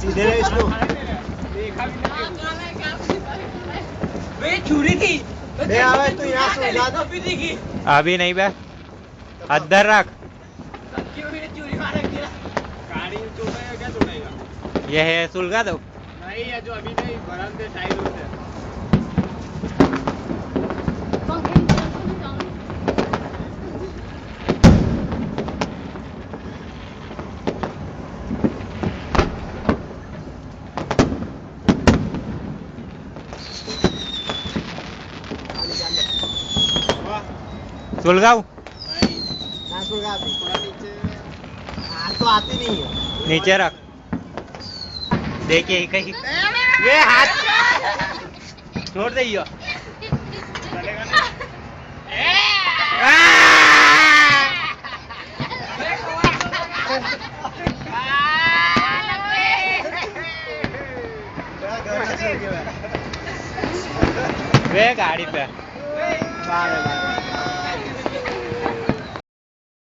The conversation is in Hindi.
सीधे रहे इसको। वे चूरी थी बे आवे तो यहाँ सुलझा दो। अभी नहीं बे, अद्धर रख। चूरी मार रखी है। गाड़ी चुड़ाएगा क्या चुड़ाएगा? ये है सुलगा दो। नहीं है जो अभी नहीं बरामदे साइड होते हैं। सुलगाऊ ना सुलगा दे, थोड़ा नीचे। हाथ तो आती नहीं है। नीचे रख। देखिए कहीं ये हाथ छोड़ दे यो। चलेगा ना? वे गाड़ी पे बाहर है, बाहर।